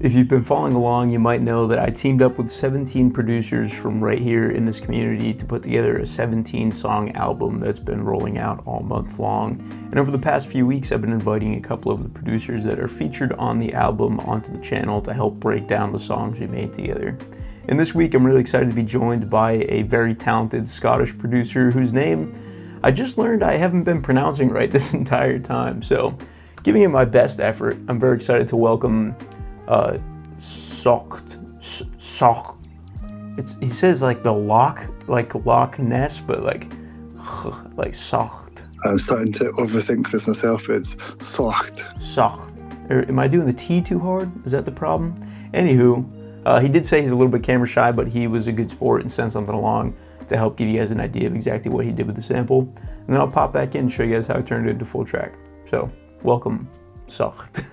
If you've been following along, you might know that I teamed up with 17 producers from right here in this community to put together a 17-song album that's been rolling out all month long. And over the past few weeks, I've been inviting a couple of the producers that are featured on the album onto the channel to help break down the songs we made together. And this week, I'm really excited to be joined by a very talented Scottish producer whose name I just learned I haven't been pronouncing right this entire time. So, giving it my best effort, I'm very excited to welcome Saucht. He says like the Loch Ness, but like Saucht. I'm starting to overthink this myself. It's Saucht. Saucht. Am I doing the T too hard? Is that the problem? Anywho, he did say he's a little bit camera shy, but he was a good sport and sent something along to help give you guys an idea of exactly what he did with the sample. And then I'll pop back in and show you guys how it turned into full track. So, welcome, Saucht.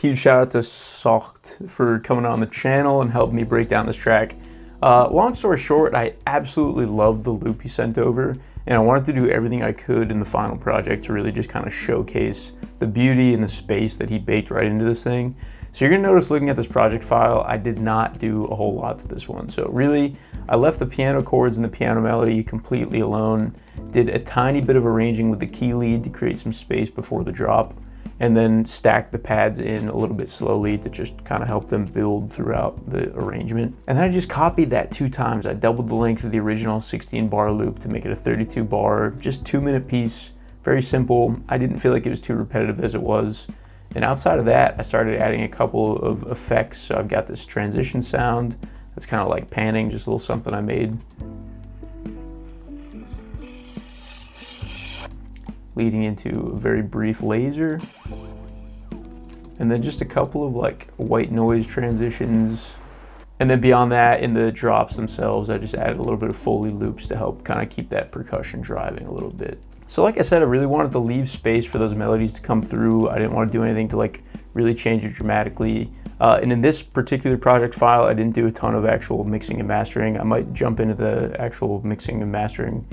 Huge shout out to Saucht for coming on the channel and helping me break down this track. Long story short, I absolutely loved the loop he sent over, and I wanted to do everything I could in the final project to really just kind of showcase the beauty and the space that he baked right into this thing. So you're gonna notice looking at this project file, I did not do a whole lot to this one. So really, I left the piano chords and the piano melody completely alone, did a tiny bit of arranging with the key lead to create some space before the drop, and then stacked the pads in a little bit slowly to just kind of help them build throughout the arrangement. And then I just copied that 2 times. I doubled the length of the original 16 bar loop to make it a 32 bar, just 2-minute piece, very simple. I didn't feel like it was too repetitive as it was. And outside of that, I started adding a couple of effects. So I've got this transition sound that's kind of like panning, just a little something I made. Leading into a very brief laser. And then just a couple of like white noise transitions. And then beyond that, in the drops themselves, I just added a little bit of Foley loops to help kind of keep that percussion driving a little bit. So like I said, I really wanted to leave space for those melodies to come through. I didn't want to do anything to like really change it dramatically. And in this particular project file, I didn't do a ton of actual mixing and mastering. I might jump into the actual mixing and mastering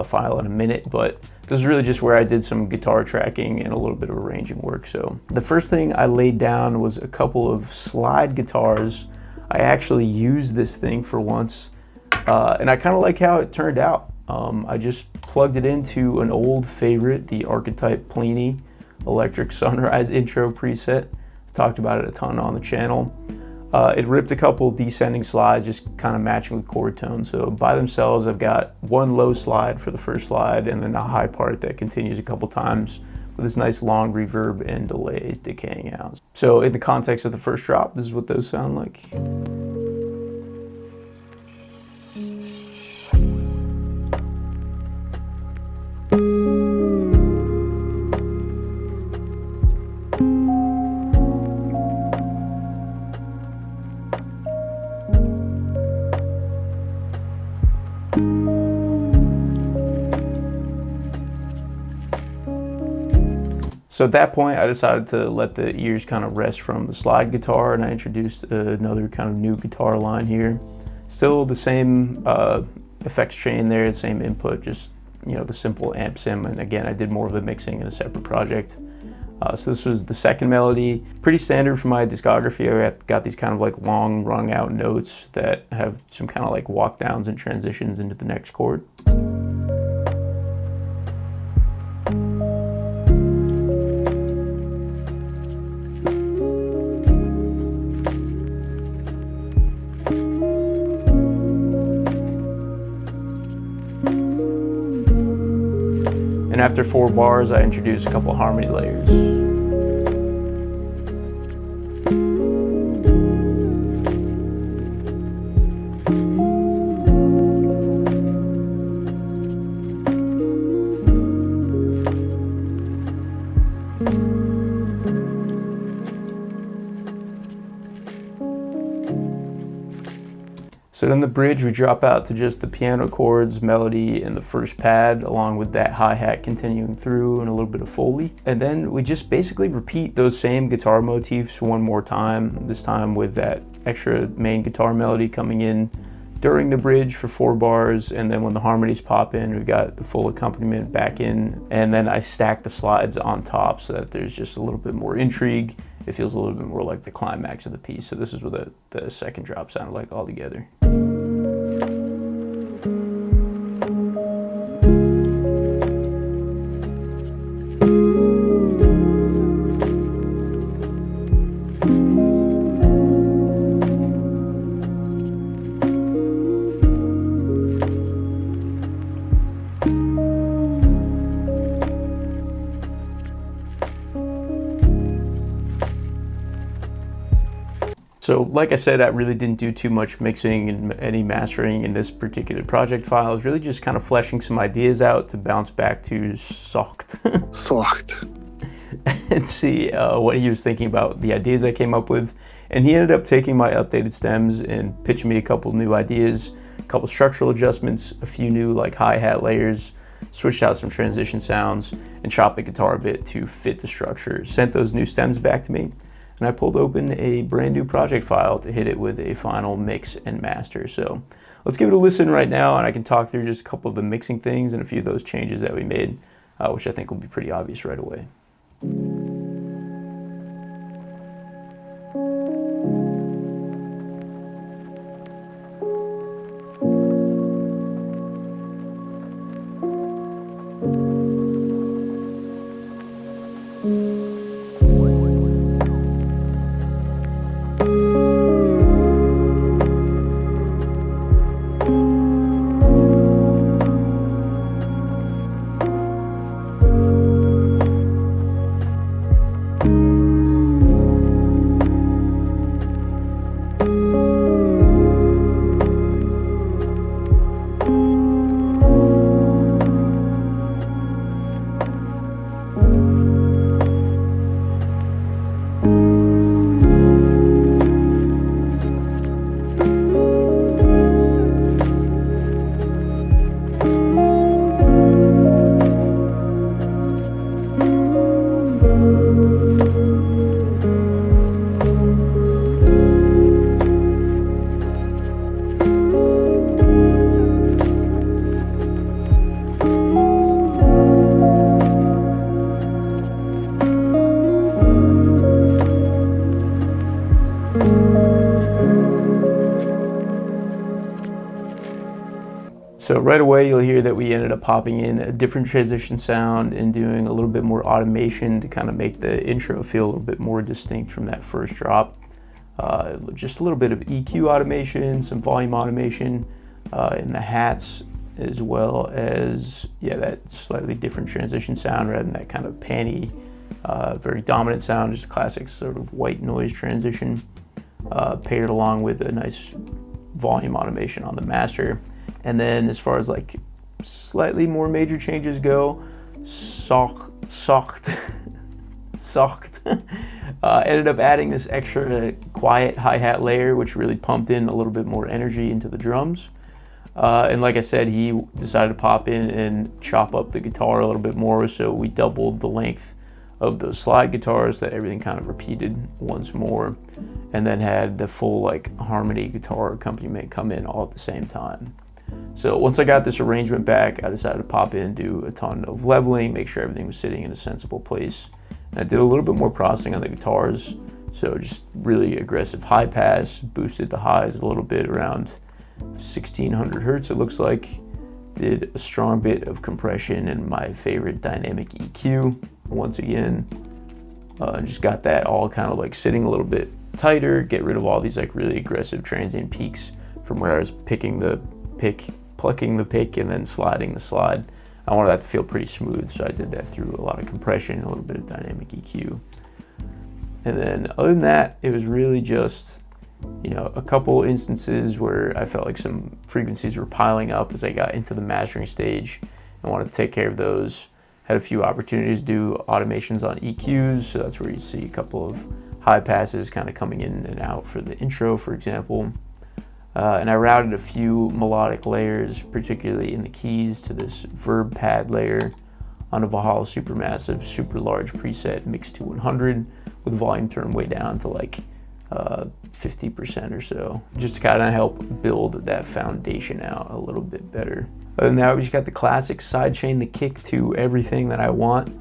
file in a minute, but this is really just where I did some guitar tracking and a little bit of arranging work. So the first thing I laid down was a couple of slide guitars. I actually used this thing for once, and I kind of like how it turned out. I just plugged it into an old favorite, the Archetype Plini Electric Sunrise intro preset. Talked about it a ton on the channel. It ripped a couple descending slides, just kind of matching with chord tone. So by themselves, I've got one low slide for the first slide, and then a high part that continues a couple times with this nice long reverb and delay decaying out. So in the context of the first drop, this is what those sound like. So at that point, I decided to let the ears kind of rest from the slide guitar, and I introduced another kind of new guitar line here. Still the same effects chain there, the same input, just the simple amp sim. And again, I did more of the mixing in a separate project. So this was the second melody. Pretty standard for my discography. I got these kind of like long wrung out notes that have some kind of like walk downs and transitions into the next chord. And after 4 bars, I introduced a couple harmony layers. So then the bridge, we drop out to just the piano chords, melody, and the first pad, along with that hi-hat continuing through and a little bit of Foley. And then we just basically repeat those same guitar motifs one more time, this time with that extra main guitar melody coming in during the bridge for 4 bars, and then when the harmonies pop in, we've got the full accompaniment back in, and then I stack the slides on top so that there's just a little bit more intrigue. It feels a little bit more like the climax of the piece. So this is what the second drop sounded like all together. So like I said, I really didn't do too much mixing and any mastering in this particular project file. I was really just kind of fleshing some ideas out to bounce back to Saucht. Saucht. And see what he was thinking about the ideas I came up with. And he ended up taking my updated stems and pitching me a couple new ideas, a couple structural adjustments, a few new like hi-hat layers, switched out some transition sounds, and chopped the guitar a bit to fit the structure. Sent those new stems back to me, and I pulled open a brand new project file to hit it with a final mix and master. So let's give it a listen right now, and I can talk through just a couple of the mixing things and a few of those changes that we made, which I think will be pretty obvious right away. So right away you'll hear that we ended up popping in a different transition sound and doing a little bit more automation to kind of make the intro feel a little bit more distinct from that first drop. Just a little bit of EQ automation, some volume automation in the hats, as well as, yeah, that slightly different transition sound rather than that kind of panny, very dominant sound, just a classic sort of white noise transition, paired along with a nice volume automation on the master. And then as far as like slightly more major changes go, Saucht ended up adding this extra quiet hi-hat layer, which really pumped in a little bit more energy into the drums. And like I said, he decided to pop in and chop up the guitar a little bit more, so we doubled the length of those slide guitars, that everything kind of repeated once more, and then had the full like harmony guitar accompaniment come in all at the same time. So once I got this arrangement back, I decided to pop in, do a ton of leveling, make sure everything was sitting in a sensible place. And I did a little bit more processing on the guitars, so just really aggressive high pass, boosted the highs a little bit around 1600 hertz it looks like, did a strong bit of compression and my favorite dynamic EQ once again, just got that all kind of like sitting a little bit tighter, get rid of all these like really aggressive transient peaks from where I was plucking the pick and then sliding the slide. I wanted that to feel pretty smooth, so I did that through a lot of compression, a little bit of dynamic EQ. And then other than that, it was really just, you know, a couple instances where I felt like some frequencies were piling up as I got into the mastering stage and wanted to take care of those. Had a few opportunities to do automations on EQs, so that's where you see a couple of high passes kind of coming in and out for the intro, for example. And I routed a few melodic layers, particularly in the keys, to this verb pad layer on a Valhalla Supermassive, super large preset mixed to 100 with volume turned way down to like 50% or so, just to kind of help build that foundation out a little bit better. Other than that, we just got the classic sidechain the kick to everything that I want.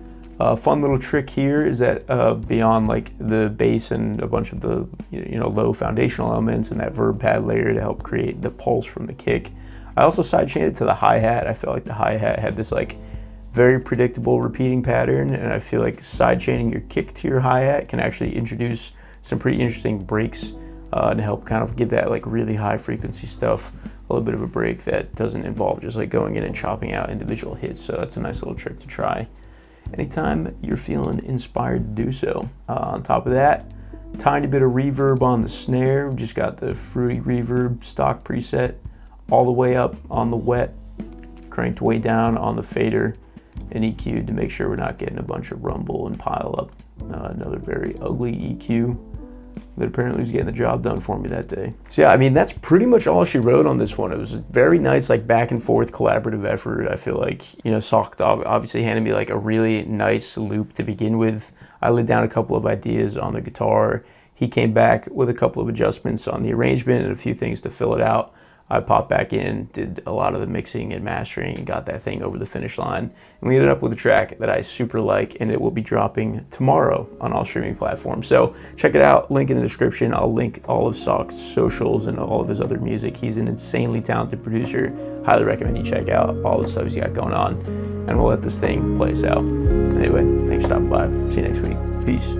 Fun little trick here is that beyond like the bass and a bunch of the low foundational elements and that verb pad layer to help create the pulse from the kick, I also sidechained it to the hi-hat. I felt like the hi-hat had this like very predictable repeating pattern, and I feel like sidechaining your kick to your hi-hat can actually introduce some pretty interesting breaks and help kind of give that like really high frequency stuff a little bit of a break that doesn't involve just like going in and chopping out individual hits. So that's a nice little trick to try anytime you're feeling inspired to do so. On top of that, tiny bit of reverb on the snare. We just got the fruity reverb stock preset all the way up on the wet, cranked way down on the fader, and EQ'd to make sure we're not getting a bunch of rumble and pile up. Another very ugly EQ that apparently was getting the job done for me that day. So yeah, I mean, that's pretty much all she wrote on this one. It was a very nice, like, back and forth collaborative effort. I feel like, Saucht obviously handed me like a really nice loop to begin with. I laid down a couple of ideas on the guitar. He came back with a couple of adjustments on the arrangement and a few things to fill it out. I popped back in, did a lot of the mixing and mastering, and got that thing over the finish line. And we ended up with a track that I super like, and it will be dropping tomorrow on all streaming platforms. So check it out, link in the description. I'll link all of Saucht's socials and all of his other music. He's an insanely talented producer. Highly recommend you check out all the stuff he's got going on. And we'll let this thing play us out. Anyway, thanks for stopping by. See you next week. Peace.